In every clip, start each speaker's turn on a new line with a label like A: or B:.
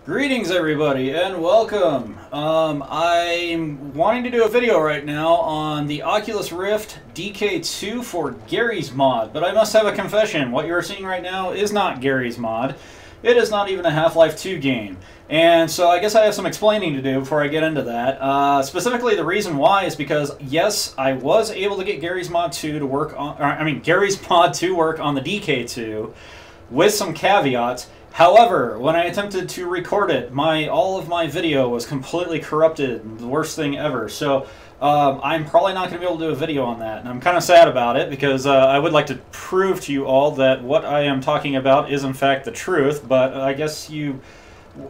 A: Greetings everybody and welcome. I'm wanting to do a video right now on the Oculus Rift DK2 for Garry's mod, but I must have a confession. What you're seeing right now is not Garry's mod. It is not even a Half-Life 2 game. And so I guess I have some explaining to do before I get into that. Specifically, the reason why is because, yes, I was able to get Garry's mod 2 to work on, Garry's mod to work on the DK2 with some caveats. However, when I attempted to record it, all of my video was completely corrupted, the worst thing ever. So I'm probably not going to be able to do a video on that, and I'm kind of sad about it because I would like to prove to you all that what I am talking about is in fact the truth, but I guess you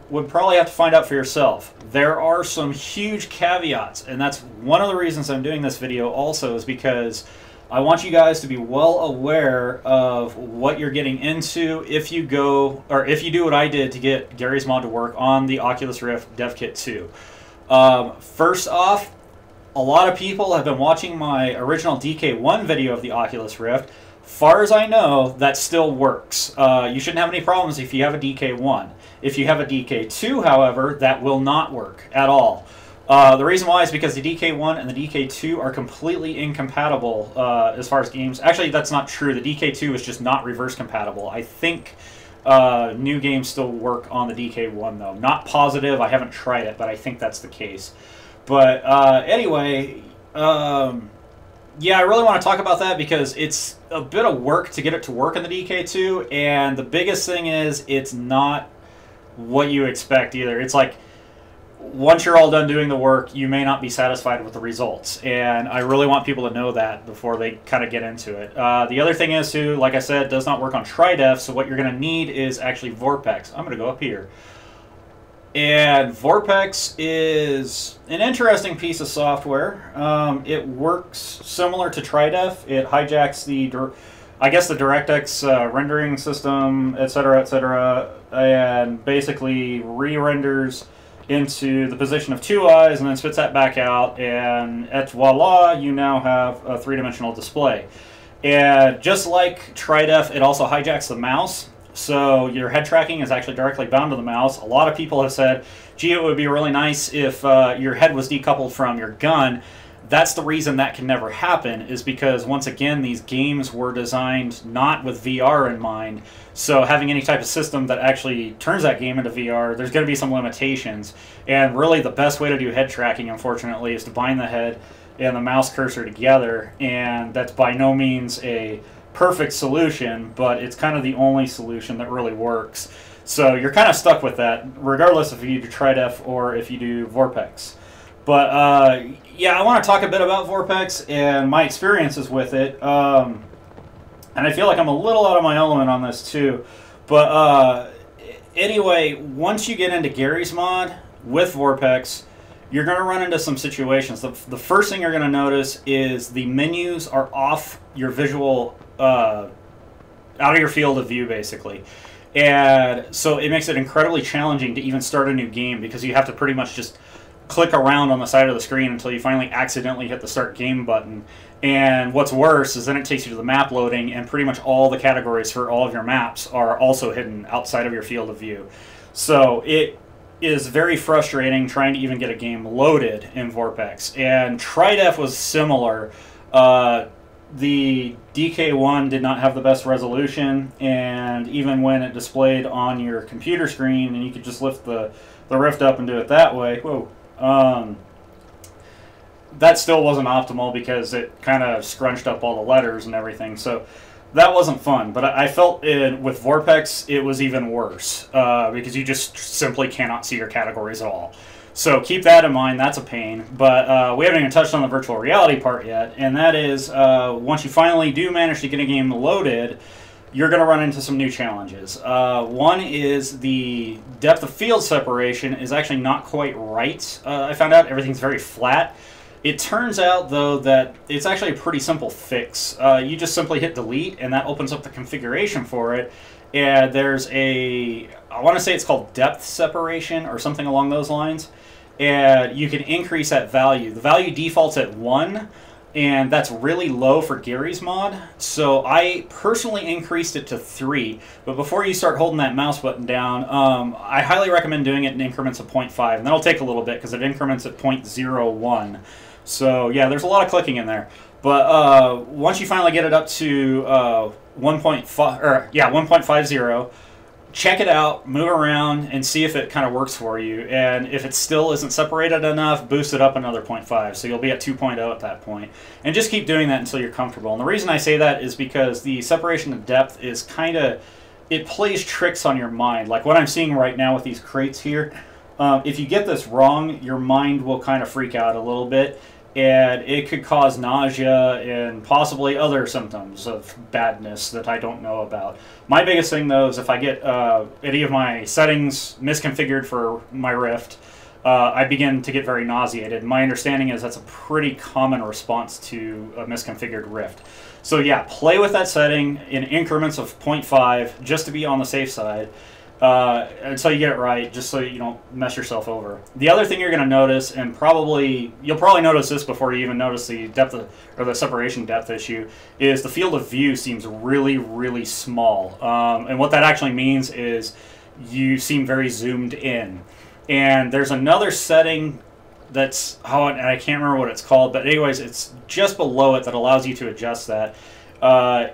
A: would probably have to find out for yourself. There are some huge caveats, and that's one of the reasons I'm doing this video also, is because I want you guys to be well aware of what you're getting into if you do what I did to get Garry's mod to work on the Oculus Rift Dev Kit 2. First off, a lot of people have been watching my original DK1 video of the Oculus Rift. Far as I know, that still works. You shouldn't have any problems if you have a DK1. If you have a DK2, however, that will not work at all. The reason why is because the DK1 and the DK2 are completely incompatible as far as games. Actually, that's not true. The DK2 is just not reverse compatible. I think new games still work on the DK1, though. Not positive. I haven't tried it, but I think that's the case. But anyway, yeah, I really want to talk about that because it's a bit of work to get it to work in the DK2, and the biggest thing is it's not what you expect either. It's like, once you're all done doing the work, you may not be satisfied with the results, and I really want people to know that before they kind of get into it. The other thing is, too, like I said, it does not work on TriDef, so what you're going to need is actually VorpX. I'm going to go up here. And VorpX is an interesting piece of software. It works similar to TriDef. It hijacks the DirectX rendering system, etc., and basically re-renders into the position of two eyes and then spits that back out, and voila, you now have a three-dimensional display. And just like TriDef, it also hijacks the mouse, so your head tracking is actually directly bound to the mouse. A lot of people have said, gee, it would be really nice if your head was decoupled from your gun. That's the reason that can never happen, is because, once again, these games were designed not with VR in mind. So having any type of system that actually turns that game into VR, there's going to be some limitations. And really the best way to do head tracking, unfortunately, is to bind the head and the mouse cursor together. And that's by no means a perfect solution, but it's kind of the only solution that really works. So you're kind of stuck with that, regardless if you do TriDef or if you do VorpX. But yeah, I want to talk a bit about VorpX and my experiences with it. And I feel like I'm a little out of my element on this too. But anyway, once you get into Garry's mod with VorpX, you're going to run into some situations. The first thing you're going to notice is the menus are off your visual, out of your field of view, basically. And so it makes it incredibly challenging to even start a new game, because you have to pretty much just click around on the side of the screen until you finally accidentally hit the start game button. And what's worse is then it takes you to the map loading, and pretty much all the categories for all of your maps are also hidden outside of your field of view. So it is very frustrating trying to even get a game loaded in VorpX. And TriDef was similar. The DK1 did not have the best resolution, and even when it displayed on your computer screen and you could just lift the Rift up and do it that way, whoa, that still wasn't optimal because it kind of scrunched up all the letters and everything. So that wasn't fun. But I felt with VorpX it was even worse because you just simply cannot see your categories at all. So keep that in mind. That's a pain. But we haven't even touched on the virtual reality part yet, and that is once you finally do manage to get a game loaded, you're going to run into some new challenges. One is the depth of field separation is actually not quite right. I found out everything's very flat. It turns out, though, that it's actually a pretty simple fix. You just simply hit delete, and that opens up the configuration for it. And there's I want to say it's called depth separation or something along those lines. And you can increase that value. The value defaults at 1, and that's really low for Garry's mod. So I personally increased it to 3. But before you start holding that mouse button down, I highly recommend doing it in increments of 0.5, and that'll take a little bit because it increments at 0.01. So yeah, there's a lot of clicking in there. But once you finally get it up to 1.50, check it out, move around, and see if it kind of works for you. And if it still isn't separated enough, boost it up another 0.5. So you'll be at 2.0 at that point. And just keep doing that until you're comfortable. And the reason I say that is because the separation of depth is kind of, it plays tricks on your mind. Like what I'm seeing right now with these crates here, if you get this wrong, your mind will kind of freak out a little bit. And it could cause nausea and possibly other symptoms of badness that I don't know about. My biggest thing, though, is if I get any of my settings misconfigured for my Rift, I begin to get very nauseated. My understanding is that's a pretty common response to a misconfigured Rift. So yeah, play with that setting in increments of 0.5 just to be on the safe side. Until you get it right, just so you don't mess yourself over. The other thing you're going to notice, and you'll probably notice this before you even notice the depth or the separation depth issue, is the field of view seems really, really small. And what that actually means is you seem very zoomed in. And there's another setting that's, and I can't remember what it's called, but anyways, it's just below it that allows you to adjust that.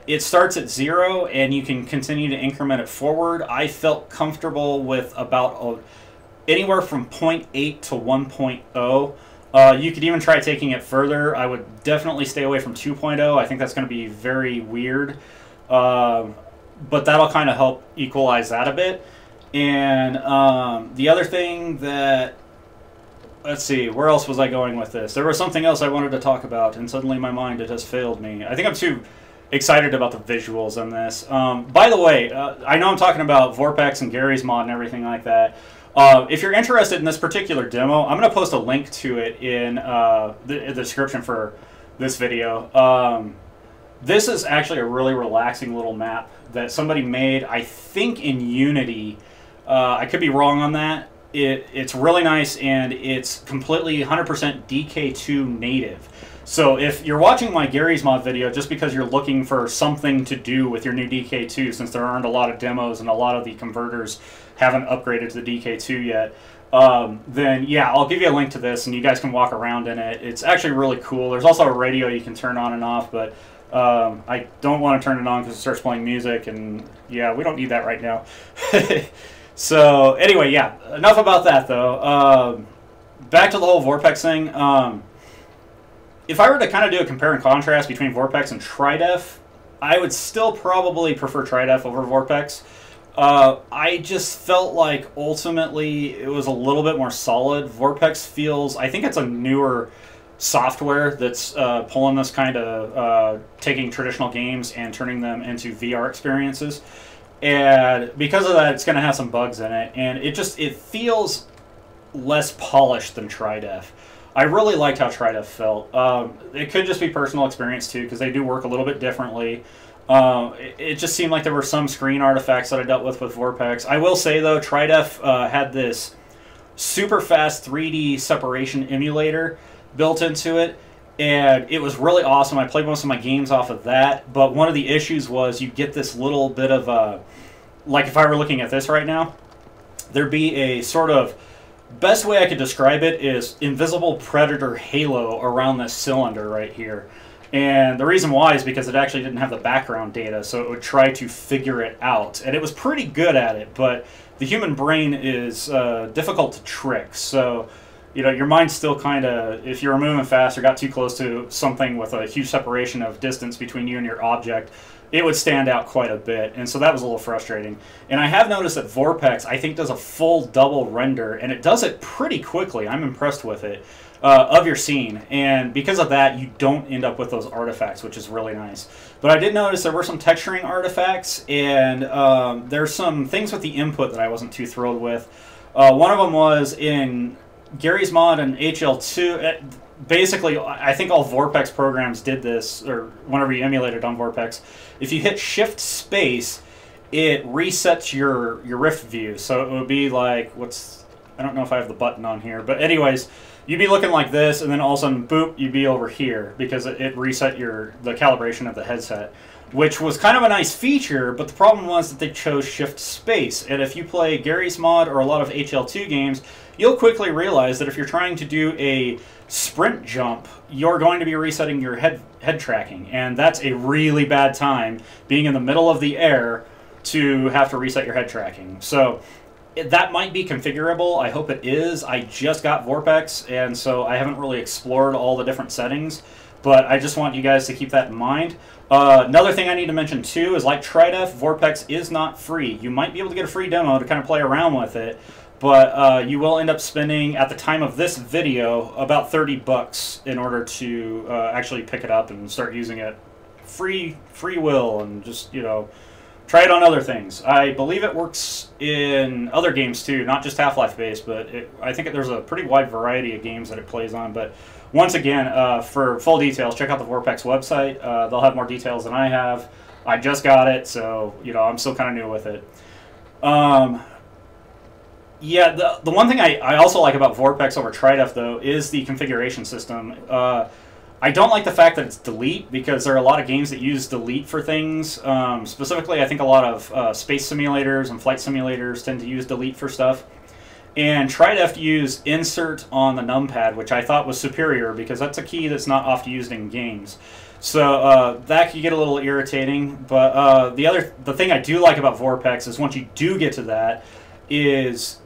A: It starts at 0 and you can continue to increment it forward. I felt comfortable with about anywhere from 0.8 to 1.0. You could even try taking it further. I would definitely stay away from 2.0. I think that's going to be very weird. But that'll kind of help equalize that a bit. And the other thing that, let's see, where else was I going with this? There was something else I wanted to talk about, and suddenly my mind, it has failed me. I think I'm too excited about the visuals on this. By the way, I know I'm talking about VorpX and Garry's mod and everything like that. If you're interested in this particular demo, I'm going to post a link to it in the description for this video. This is actually a really relaxing little map that somebody made, I think in Unity. I could be wrong on that. It's really nice, and it's completely 100% DK2 native. So if you're watching my Garry's mod video just because you're looking for something to do with your new DK2, since there aren't a lot of demos and a lot of the converters haven't upgraded to the DK2 yet, then yeah, I'll give you a link to this and you guys can walk around in it. It's actually really cool. There's also a radio you can turn on and off, but I don't want to turn it on because it starts playing music, and yeah, we don't need that right now. So anyway, yeah, enough about that though. Back to the whole VorpX thing. If I were to kind of do a compare and contrast between VorpX and TriDef, I would still probably prefer TriDef over VorpX. I just felt like ultimately it was a little bit more solid. VorpX feels, I think it's a newer software that's pulling this kind of, taking traditional games and turning them into VR experiences. And because of that, it's going to have some bugs in it, and it feels less polished than TriDef. I really liked how TriDef felt. It could just be personal experience too, because they do work a little bit differently. It just seemed like there were some screen artifacts that I dealt with VorpX. I will say though, TriDef had this super fast 3D separation emulator built into it, and it was really awesome. I played most of my games off of that, but one of the issues was you get this little bit of like if I were looking at this right now, there'd be a sort of, best way I could describe it is invisible predator halo around this cylinder right here. And the reason why is because it actually didn't have the background data, so it would try to figure it out. And it was pretty good at it, but the human brain is difficult to trick. So, you know, your mind's still kind of, if you were moving fast or got too close to something with a huge separation of distance between you and your object, it would stand out quite a bit, and so that was a little frustrating. And I have noticed that VorpX, I think, does a full double render, and it does it pretty quickly. I'm impressed with it, of your scene. And because of that, you don't end up with those artifacts, which is really nice. But I did notice there were some texturing artifacts, and there's some things with the input that I wasn't too thrilled with. One of them was in Garry's mod and HL2. Basically, I think all VorpX programs did this, or whenever you emulate it on VorpX, if you hit Shift Space, it resets your Rift view. So it would be like, I don't know if I have the button on here, but anyways, you'd be looking like this, and then all of a sudden, boop, you'd be over here because it reset the calibration of the headset, which was kind of a nice feature, but the problem was that they chose shift space. And if you play Garry's mod or a lot of HL2 games, you'll quickly realize that if you're trying to do a sprint jump, you're going to be resetting your head tracking, and that's a really bad time, being in the middle of the air, to have to reset your head tracking. So that might be configurable. I hope it is. I just got VorpX, and so I haven't really explored all the different settings, but I just want you guys to keep that in mind. Another thing I need to mention too is, like TriDef, VorpX is not free. You might be able to get a free demo to kind of play around with it, but you will end up spending, at the time of this video, about 30 bucks in order to actually pick it up and start using it free will, and just, you know, try it on other things. I believe it works in other games too, not just Half-Life based, but I think there's a pretty wide variety of games that it plays on. But once again, for full details, check out the VorpX website. They'll have more details than I have. I just got it, so, you know, I'm still kind of new with it. Yeah, the one thing I also like about VorpX over TriDef, though, is the configuration system. I don't like the fact that it's delete, because there are a lot of games that use delete for things. Specifically, I think a lot of space simulators and flight simulators tend to use delete for stuff. And TriDef used insert on the numpad, which I thought was superior, because that's a key that's not often used in games. So that could get a little irritating. But the thing I do like about VorpX is, once you do get to that, is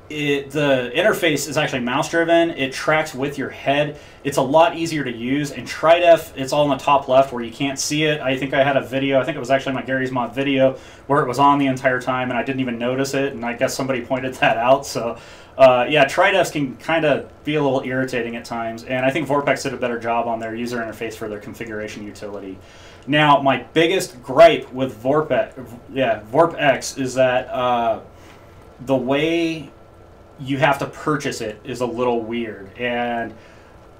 A: the interface is actually mouse driven. It tracks with your head. It's a lot easier to use. And TriDef, it's all in the top left where you can't see it. I think I had a video, I think it was actually my Garry's Mod video, where it was on the entire time and I didn't even notice it, and I guess somebody pointed that out. So yeah, TriDef can kind of be a little irritating at times, and I think VorpX did a better job on their user interface for their configuration utility. Now, my biggest gripe with VorpX is that the way you have to purchase it is a little weird, and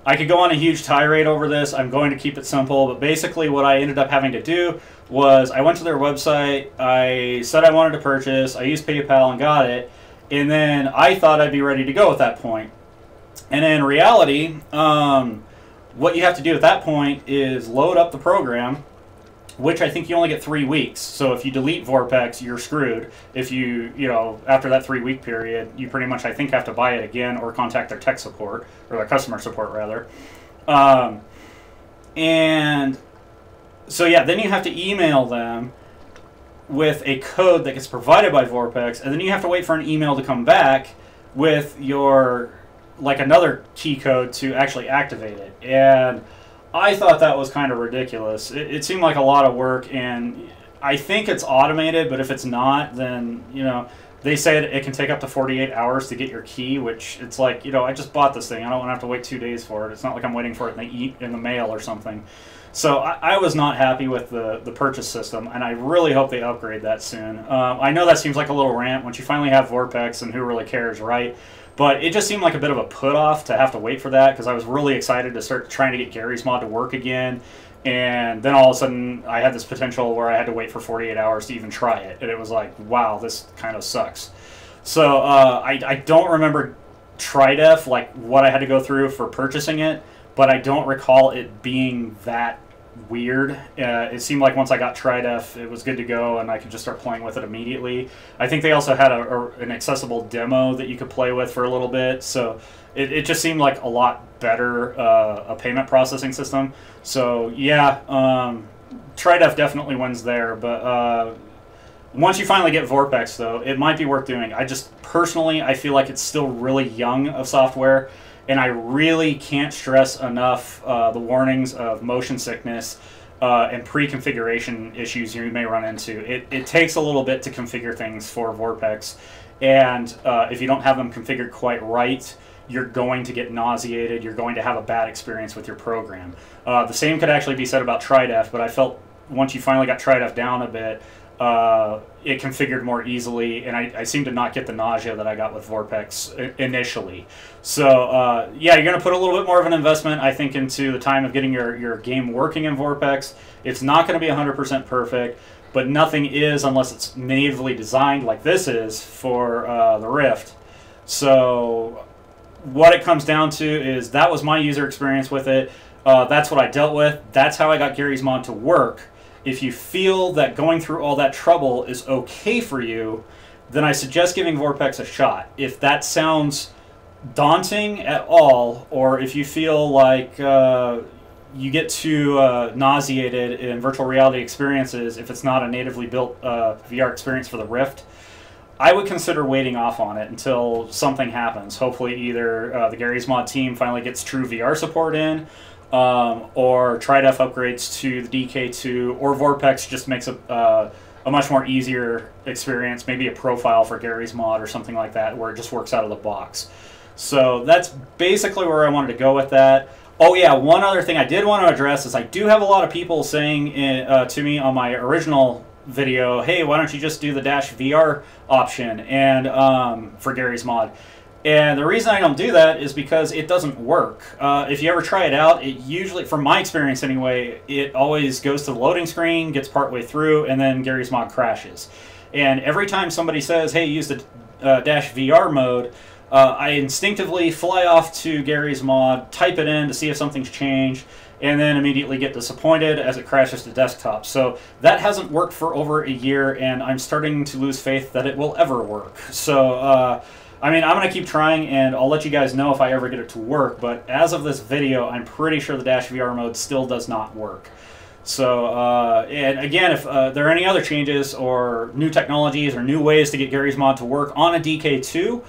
A: I could go on a huge tirade over this. I'm going to keep it simple, but basically what I ended up having to do was, I went to their website, I said I wanted to purchase, I used PayPal and got it, and then I thought I'd be ready to go at that point. And in reality, what you have to do at that point is load up the program, which I think you only get 3 weeks. So if you delete VorpX, you're screwed. If you know, after that 3-week period, you pretty much, I think, have to buy it again or contact their tech support, or their customer support, rather. And so, yeah, then you have to email them with a code that gets provided by VorpX, and then you have to wait for an email to come back with your, like, another key code to actually activate it. And I thought that was kind of ridiculous. It seemed like a lot of work, and I think it's automated, but if it's not, then, you know, they say it can take up to 48 hours to get your key, which, it's like, you know, I just bought this thing. I don't want to have to wait 2 days for it. It's not like I'm waiting for it in the mail or something. So I was not happy with the purchase system, and I really hope they upgrade that soon. I know that seems like a little rant once you finally have VorpX, and who really cares, right? But it just seemed like a bit of a put-off to have to wait for that, because I was really excited to start trying to get Garry's Mod to work again. And then all of a sudden, I had this potential where I had to wait for 48 hours to even try it. And it was like, wow, this kind of sucks. So I don't remember TriDef, like what I had to go through for purchasing it, but I don't recall it being that weird. It seemed like once I got TriDef, it was good to go, and I could just start playing with it immediately. I think they also had an accessible demo that you could play with for a little bit, so it just seemed like a lot better a payment processing system. So yeah, TriDef definitely wins there, but once you finally get VorpX, though, it might be worth doing. I feel like it's still really young of software, and I really can't stress enough the warnings of motion sickness and pre-configuration issues you may run into. It takes a little bit to configure things for VorpX, and if you don't have them configured quite right, you're going to get nauseated, you're going to have a bad experience with your program. The same could actually be said about TriDef, but I felt once you finally got TriDef down a bit, it configured more easily, and I seem to not get the nausea that I got with VorpX initially. So yeah, you're going to put a little bit more of an investment, I think, into the time of getting your game working in VorpX. It's not going to be 100% perfect, but nothing is unless it's natively designed like this is for the Rift. So what it comes down to is that was my user experience with it. That's what I dealt with. That's how I got Garry's mod to work. If you feel that going through all that trouble is okay for you, then I suggest giving VorpX a shot. If that sounds daunting at all, or if you feel like you get too nauseated in virtual reality experiences if it's not a natively built VR experience for the Rift, I would consider waiting off on it until something happens. Hopefully either the Garry's mod team finally gets true VR support in, or TriDef upgrades to the DK2, or VorpX just makes a much more easier experience, maybe a profile for Garry's mod or something like that, where it just works out of the box. So that's basically where I wanted to go with that. Oh yeah, one other thing I did want to address is I do have a lot of people saying to me on my original video, hey, why don't you just do the Dash VR option and for Garry's mod? And the reason I don't do that is because it doesn't work. If you ever try it out, it usually, from my experience anyway, it always goes to the loading screen, gets partway through, and then Garry's mod crashes. And every time somebody says, hey, use the Dash VR mode, I instinctively fly off to Garry's mod, type it in to see if something's changed, and then immediately get disappointed as it crashes to desktop. So that hasn't worked for over a year, and I'm starting to lose faith that it will ever work. So, I mean, I'm going to keep trying, and I'll let you guys know if I ever get it to work, but as of this video, I'm pretty sure the Dash VR mode still does not work. So, and again, if there are any other changes or new technologies or new ways to get Garry's mod to work on a DK2,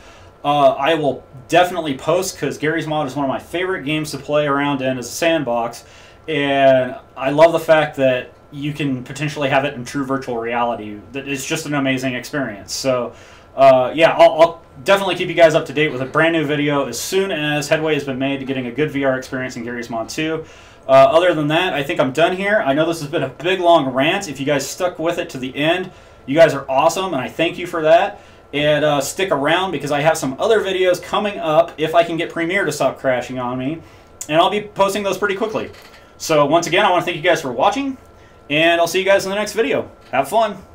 A: I will definitely post, because Garry's mod is one of my favorite games to play around in as a sandbox, and I love the fact that you can potentially have it in true virtual reality. It's just an amazing experience. So, yeah, I'll definitely keep you guys up to date with a brand new video as soon as headway has been made to getting a good VR experience in Garry's mod 2. Other than that, I think I'm done here. I know this has been a big, long rant. If you guys stuck with it to the end, you guys are awesome, and I thank you for that. And stick around, because I have some other videos coming up if I can get Premiere to stop crashing on me. And I'll be posting those pretty quickly. So once again, I want to thank you guys for watching, and I'll see you guys in the next video. Have fun!